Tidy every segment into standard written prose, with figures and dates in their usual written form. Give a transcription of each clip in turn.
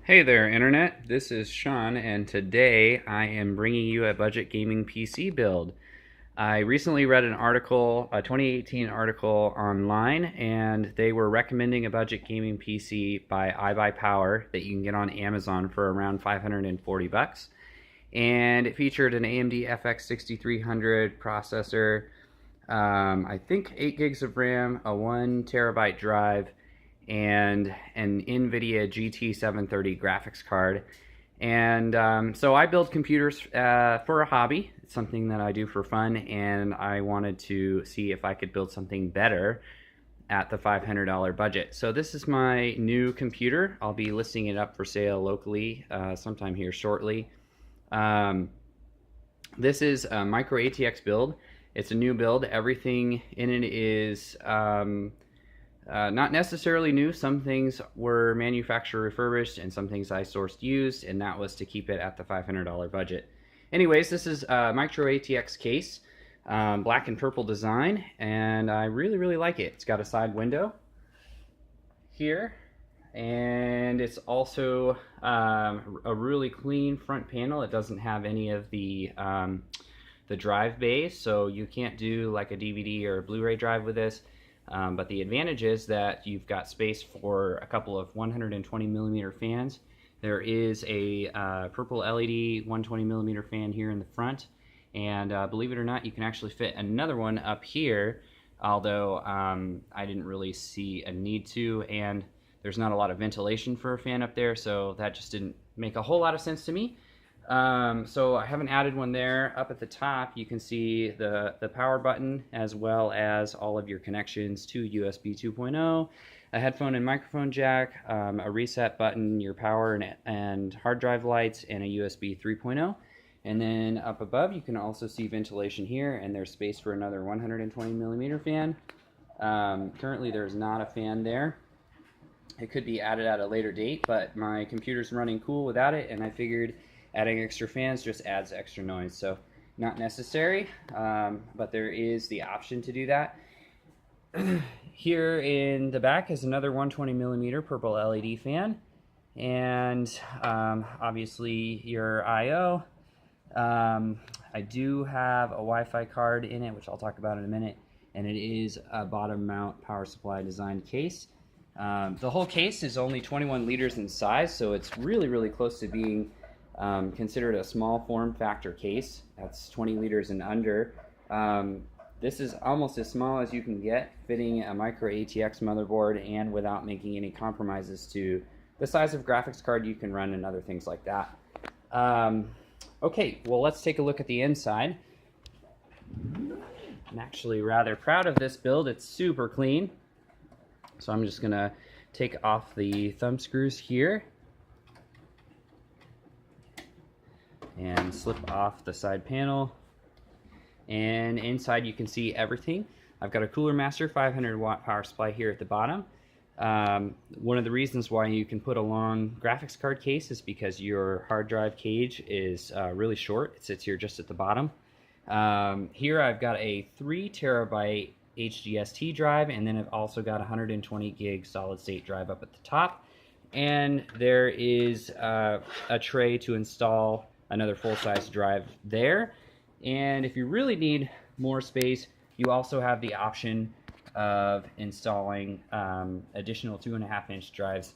Hey there, Internet. This is Sean, and today I am bringing you a budget gaming PC build. I recently read an article, a 2018 article online, and they were recommending a budget gaming PC by iBuyPower that you can get on Amazon for around 540 bucks. And it featured an AMD FX 6300 processor, I think 8 gigs of RAM, a 1 terabyte drive, and an NVIDIA GT 730 graphics card. And so I build computers for a hobby. It's something that I do for fun, and I wanted to see if I could build something better at the $500 budget. So this is my new computer. I'll be listing it up for sale locally sometime here shortly. This is a Micro-atx build. It's a new build. Everything in it is not necessarily new. Some things were manufacturer refurbished and some things I sourced used, and that was to keep it at the $500 budget. Anyways, this is a Micro-atx case, black and purple design, and I really like it. It's got a side window here, and it's also a really clean front panel. It doesn't have any of the drive bays, so you can't do like a DVD or a Blu-ray drive with this. But the advantage is that you've got space for a couple of 120 millimeter fans. There is a purple LED 120 millimeter fan here in the front, and believe it or not, you can actually fit another one up here, although I didn't really see a need to, and there's not a lot of ventilation for a fan up there, so that just didn't make a whole lot of sense to me. So I haven't added one there. Up at the top you can see the power button, as well as all of your connections to USB 2.0, a headphone and microphone jack, a reset button, your power and hard drive lights, and a USB 3.0. And then up above you can also see ventilation here, and there's space for another 120 millimeter fan. Currently there's not a fan there. It could be added at a later date, but my computer's running cool without it, and I figured adding extra fans just adds extra noise, so not necessary, but there is the option to do that. Here in the back is another 120 millimeter purple LED fan, and obviously your I/O. I do have a Wi-Fi card in it, which I'll talk about in a minute, and it is a bottom mount power supply designed case. The whole case is only 21 liters in size, so it's really close to being considered a small form factor case. That's 20 liters and under. This is almost as small as you can get, fitting a Micro-atx motherboard and without making any compromises to the size of graphics card you can run and other things like that. Okay, well, let's take a look at the inside. I'm actually rather proud of this build. It's super clean. So I'm just gonna take off the thumb screws here and slip off the side panel, and inside you can see everything. I've got a Cooler Master 500 watt power supply here at the bottom. One of the reasons why you can put a long graphics card case is because your hard drive cage is really short. It sits here just at the bottom. Here I've got a 3 terabyte HDST drive, and then I've also got 120 gig solid state drive up at the top, and there is a tray to install another full-size drive there. And if you really need more space, you also have the option of installing additional 2.5-inch drives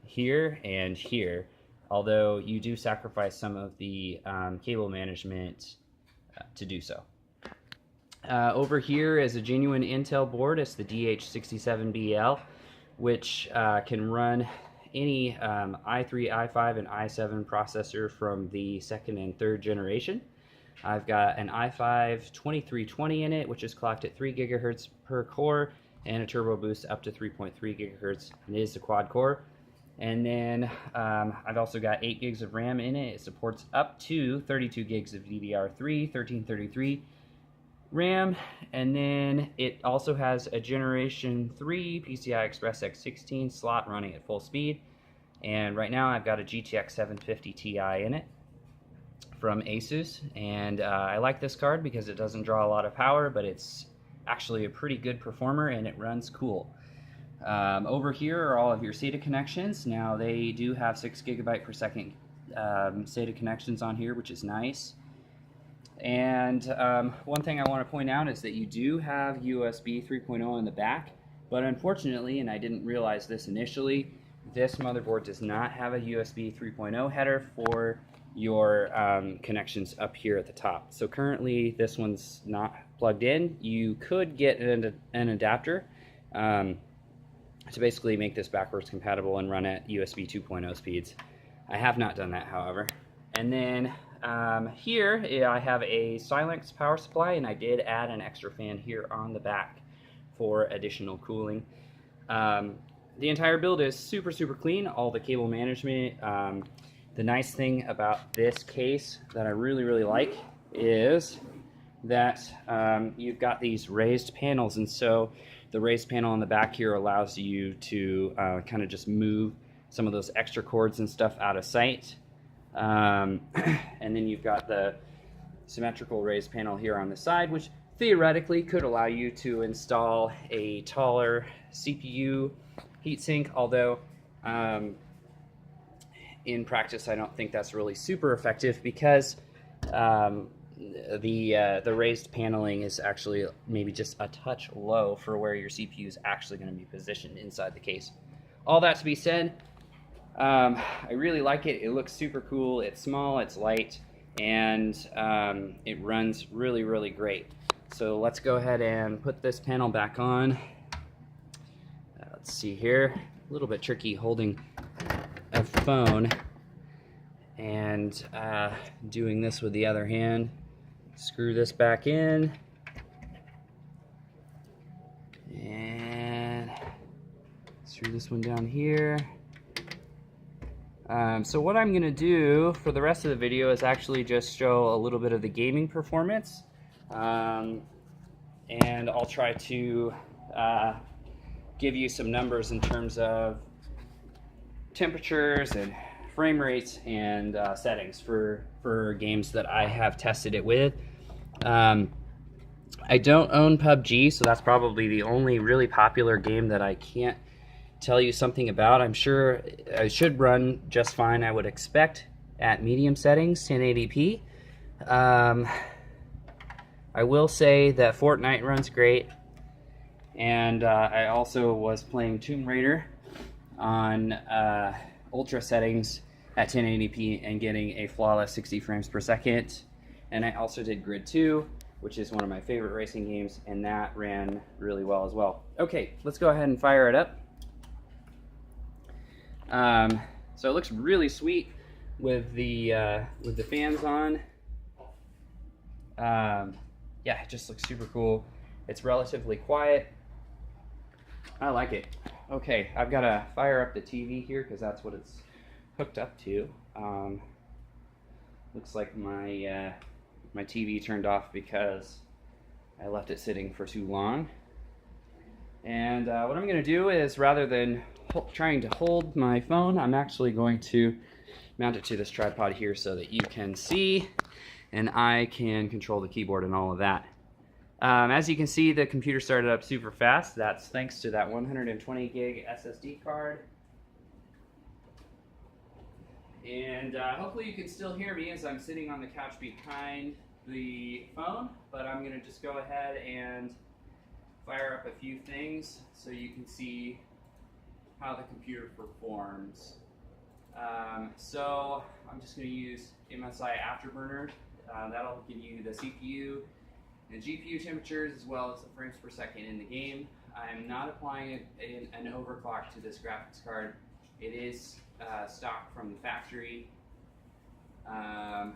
here and here, although you do sacrifice some of the cable management to do so. Over here is a genuine Intel board. It's the DH67BL, which can run any i3, i5, and i7 processor from the 2nd and 3rd generation. I've got an i5 2320 in it, which is clocked at 3 gigahertz per core, and a turbo boost up to 3.3 gigahertz. It is a quad core. And then I've also got 8 gigs of RAM in it. It supports up to 32 gigs of DDR3, 1333 RAM, and then it also has a Generation 3 PCI Express X16 slot running at full speed. And right now I've got a GTX 750 Ti in it from Asus, and I like this card because it doesn't draw a lot of power, but it's actually a pretty good performer and it runs cool. Over here are all of your SATA connections. Now they do have 6 gigabyte per second SATA connections on here, which is nice. And one thing I want to point out is that you do have USB 3.0 in the back, but unfortunately, and I didn't realize this initially, this motherboard does not have a USB 3.0 header for your connections up here at the top. So currently this one's not plugged in. You could get an adapter to basically make this backwards compatible and run at USB 2.0 speeds. I have not done that, however. And then here I have a Silence power supply, and I did add an extra fan here on the back for additional cooling. The entire build is super clean, all the cable management. The nice thing about this case that I really like is that you've got these raised panels, and so the raised panel on the back here allows you to kind of just move some of those extra cords and stuff out of sight. And then you've got the symmetrical raised panel here on the side, which theoretically could allow you to install a taller CPU heatsink, although in practice I don't think that's really super effective, because the raised paneling is actually maybe just a touch low for where your CPU is actually going to be positioned inside the case. All that to be said, I really like it. It looks super cool. It's small, it's light, and it runs really great. So let's go ahead and put this panel back on. Let's see here. A little bit tricky holding a phone and doing this with the other hand. Screw this back in, and screw this one down here. So what I'm going to do for the rest of the video is actually just show a little bit of the gaming performance, and I'll try to give you some numbers in terms of temperatures and frame rates and settings for games that I have tested it with. I don't own PUBG, so that's probably the only really popular game that I can't tell you something about. I'm sure I should run just fine, I would expect, at medium settings, 1080p. I will say that Fortnite runs great, and I also was playing Tomb Raider on ultra settings at 1080p and getting a flawless 60 frames per second. And I also did Grid 2, which is one of my favorite racing games, and that ran really well as well. Okay, let's go ahead and fire it up. So it looks really sweet with the fans on. Yeah, it just looks super cool. It's relatively quiet. I like it. Okay, I've got to fire up the TV here because that's what it's hooked up to. Looks like my my TV turned off because I left it sitting for too long. And what I'm going to do is, rather than trying to hold my phone, I'm actually going to mount it to this tripod here so that you can see and I can control the keyboard and all of that. As you can see, the computer started up super fast. That's thanks to that 120 gig SSD card. And hopefully you can still hear me as I'm sitting on the couch behind the phone, but I'm going to just go ahead and fire up a few things so you can see how the computer performs. So I'm just going to use MSI Afterburner. That'll give you the CPU and GPU temperatures as well as the frames per second in the game. I'm not applying an overclock to this graphics card. It is stock from the factory. Alright,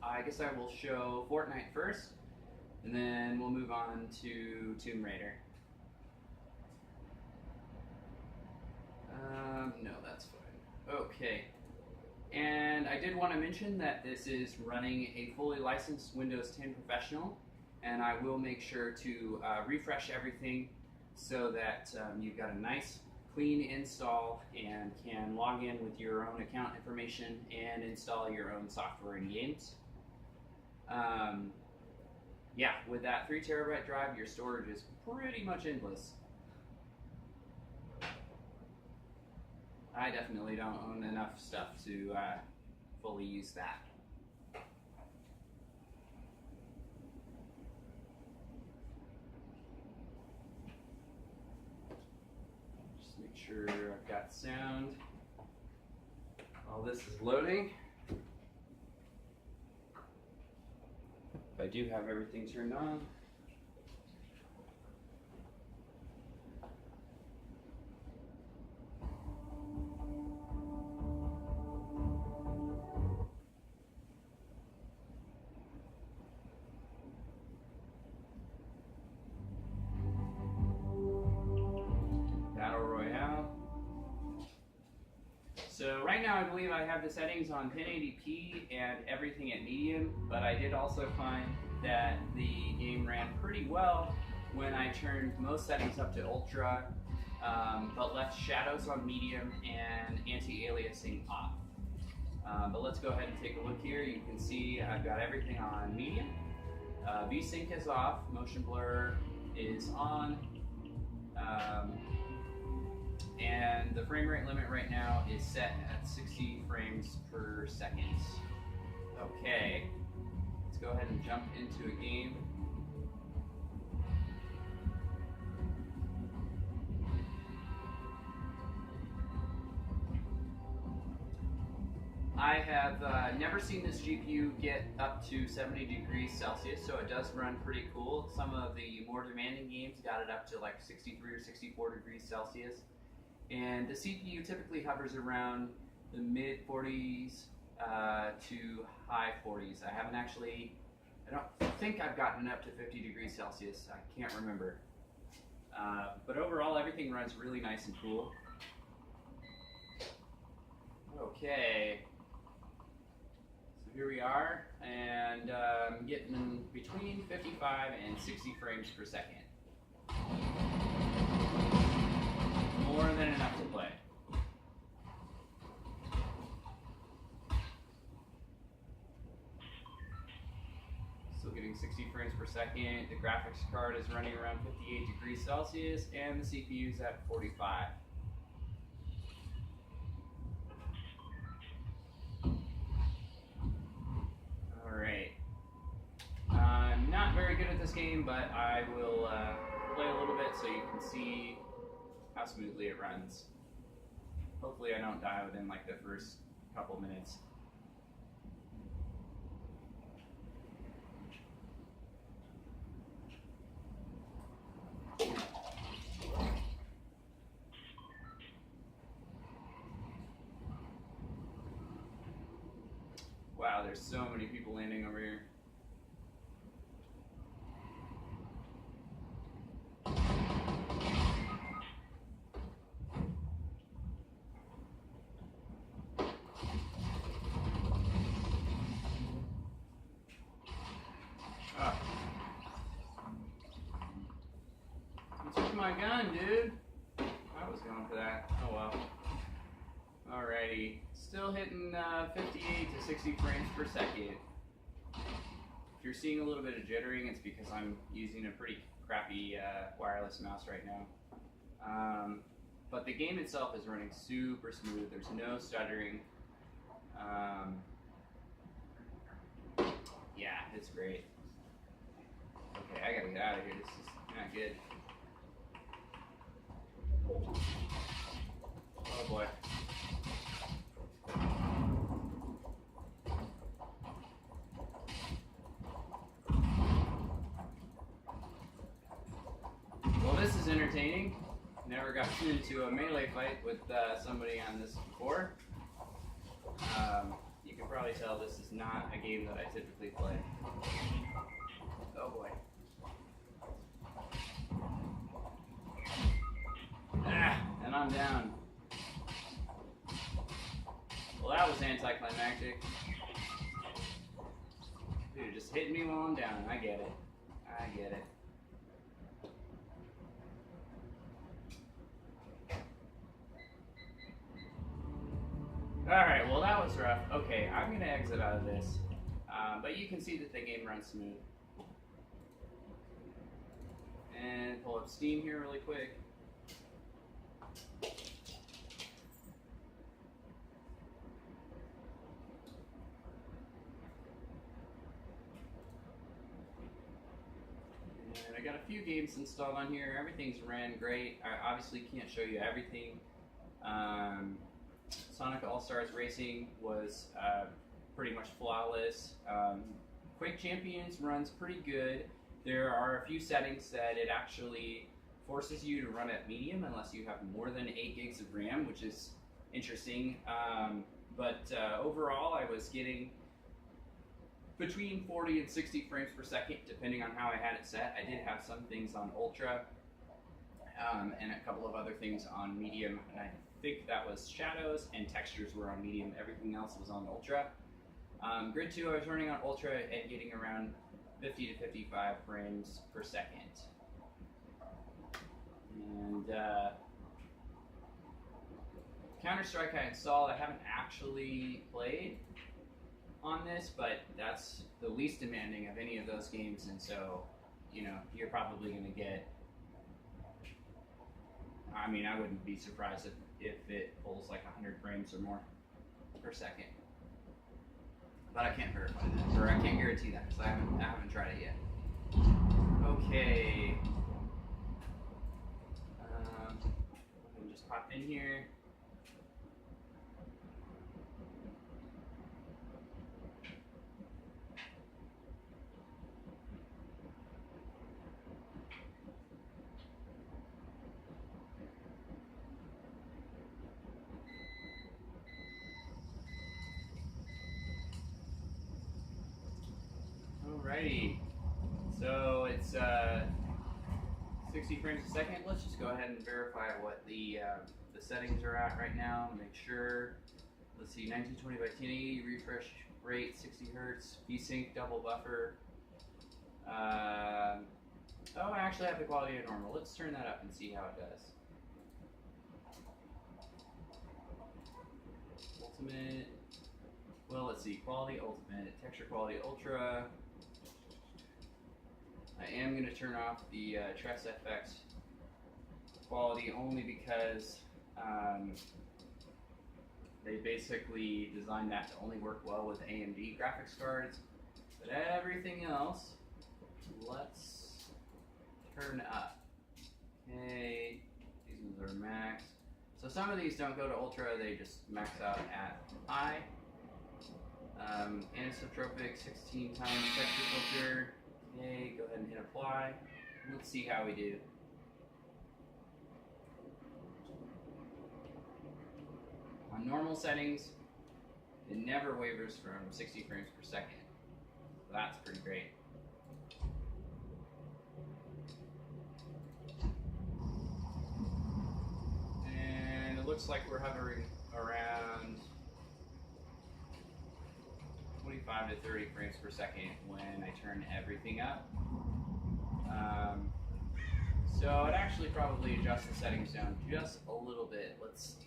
I guess I will show Fortnite first, and then we'll move on to Tomb Raider. No, that's fine. Okay. And I did want to mention that this is running a fully licensed Windows 10 Professional, and I will make sure to refresh everything so that you've got a nice clean install and can log in with your own account information and install your own software and games. yeah, with that 3 terabyte drive, your storage is pretty much endless. I definitely don't own enough stuff to fully use that. Just make sure I've got sound. While this is loading, I do have everything turned on. Battle Royale. So right now I believe I have the settings on 1080p and everything at medium, but I did also find that the game ran pretty well when I turned most settings up to ultra, but left shadows on medium and anti-aliasing off. But let's go ahead and take a look here. You can see I've got everything on medium. VSync is off, motion blur is on. And the frame rate limit right now is set at 60 frames per second. Okay, let's go ahead and jump into a game. I have never seen this GPU get up to 70 degrees Celsius, so it does run pretty cool. Some of the more demanding games got it up to like 63 or 64 degrees Celsius. And the CPU typically hovers around the mid 40s to high 40s. I don't think I've gotten up to 50 degrees Celsius. I can't remember. But overall, everything runs really nice and cool. Okay. So here we are, and getting between 55 and 60 frames per second. More than enough to play. Still getting 60 frames per second. The graphics card is running around 58 degrees Celsius, and the CPU is at 45. Alright. I'm not very good at this game, but I will play a little bit so you can see how smoothly it runs. Hopefully I don't die within like the first couple minutes. Wow, there's so many people landing over here. You took my gun, dude. I was going for that. Oh well. Alrighty. Still hitting 58 to 60 frames per second. If you're seeing a little bit of jittering, it's because I'm using a pretty crappy wireless mouse right now. But the game itself is running super smooth. There's no stuttering. Yeah, it's great. Okay, I gotta get out of here. This is not good. Oh boy. Well, this is entertaining. Never got into a melee fight with somebody on this before. You can probably tell this is not a game that I typically play. Oh boy. And I'm down. Well, that was anticlimactic. Dude, just hitting me while I'm down. I get it. I get it. Alright, well that was rough. Okay, I'm going to exit out of this. But you can see that the game runs smooth. And pull up Steam here really quick. And I got a few games installed on here. Everything's ran great. I obviously can't show you everything. Sonic All-Stars Racing was pretty much flawless. Quake Champions runs pretty good. There are a few settings that it actually forces you to run at medium unless you have more than 8 gigs of RAM, which is interesting. But overall, I was getting between 40 and 60 frames per second, depending on how I had it set. I did have some things on Ultra and a couple of other things on medium, and I think that was shadows and textures were on medium. Everything else was on Ultra. Grid 2, I was running on Ultra and getting around 50 to 55 frames per second. And Counter-Strike I installed. I haven't actually played on this, but that's the least demanding of any of those games, and so, you know, you're probably going to get, I mean, I wouldn't be surprised if it pulls like 100 frames or more per second. But I can't verify that, or I can't guarantee that, because I haven't tried it yet. Okay. Let me just pop in here. Alrighty, so it's 60 frames a second. Let's just go ahead and verify what the settings are at right now. Make sure. Let's see, 1920 by 1080, refresh rate 60 hertz, VSync double buffer. Oh, I actually have the quality of normal. Let's turn that up and see how it does. Ultimate. Well, let's see, quality ultimate, texture quality ultra. I am going to turn off the TressFX quality only because they basically designed that to only work well with AMD graphics cards. But everything else, let's turn up. Okay, these ones are max. So some of these don't go to ultra, they just max out at high. Anisotropic 16 times texture filter. Okay, go ahead and hit apply. Let's see how we do. On normal settings, it never wavers from 60 frames per second. So that's pretty great. And it looks like we're hovering around 25 to 30 frames per second when I turn everything up. So I'd actually probably adjust the settings down just a little bit. Let's see.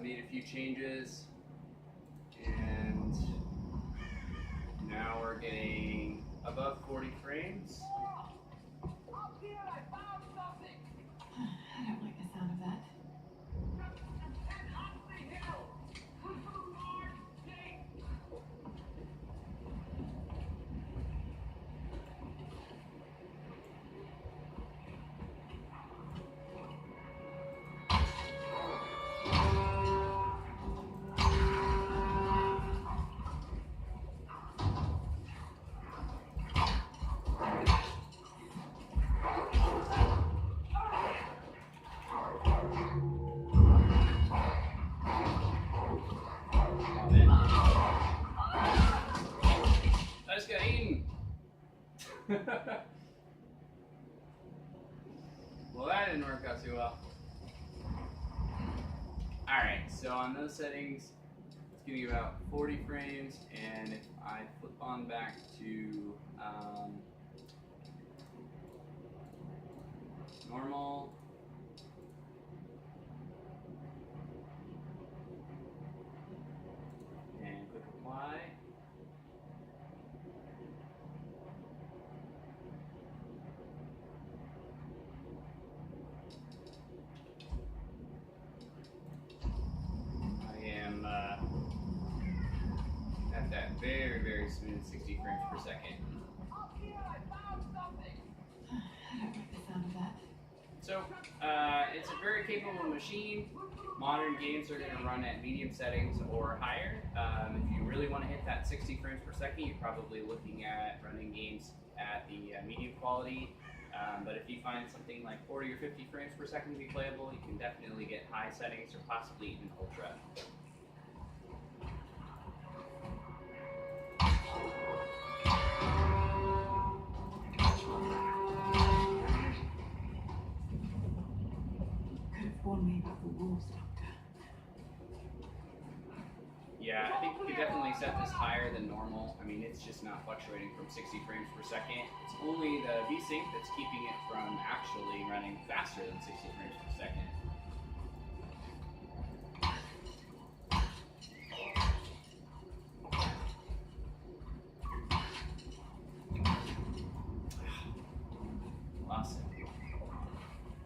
Made a few changes, and now we're getting above 40 frames. Up here, I found something. I don't like the sound of that. that didn't work out too well. Alright, so on those settings, it's giving you about 40 frames, and if I flip on back to normal, and click apply, at that very, very smooth 60 frames per second. Up here, I found something. I don't like the sound of that. So, it's a very capable machine. Modern games are going to run at medium settings or higher. If you really want to hit that 60 frames per second, you're probably looking at running games at the medium quality. But if you find something like 40 or 50 frames per second to be playable, you can definitely get high settings or possibly even ultra. Could have warned me about the wolves, Doctor. Yeah, I think you could definitely set this higher than normal. I mean, it's just not fluctuating from 60 frames per second. It's only the VSync that's keeping it from actually running faster than 60 frames per second. Awesome.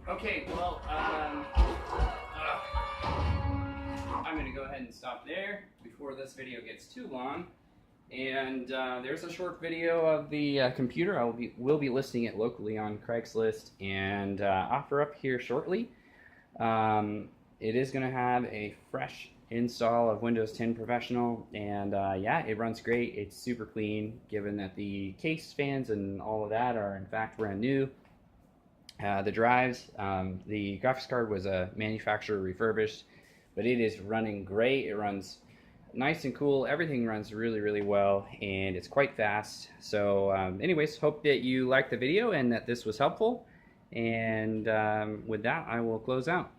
Okay, well, I'm going to go ahead and stop there before this video gets too long. And there's a short video of the computer. Will be listing it locally on Craigslist and offer up here shortly. It is going to have a fresh install of Windows 10 Professional, and yeah, it runs great. It's super clean, given that the case fans and all of that are in fact brand new. The drives, the graphics card was a manufacturer refurbished, but it is running great. It runs nice and cool. Everything runs really, really well, and it's quite fast. So anyways, hope that you liked the video and that this was helpful. And with that, I will close out.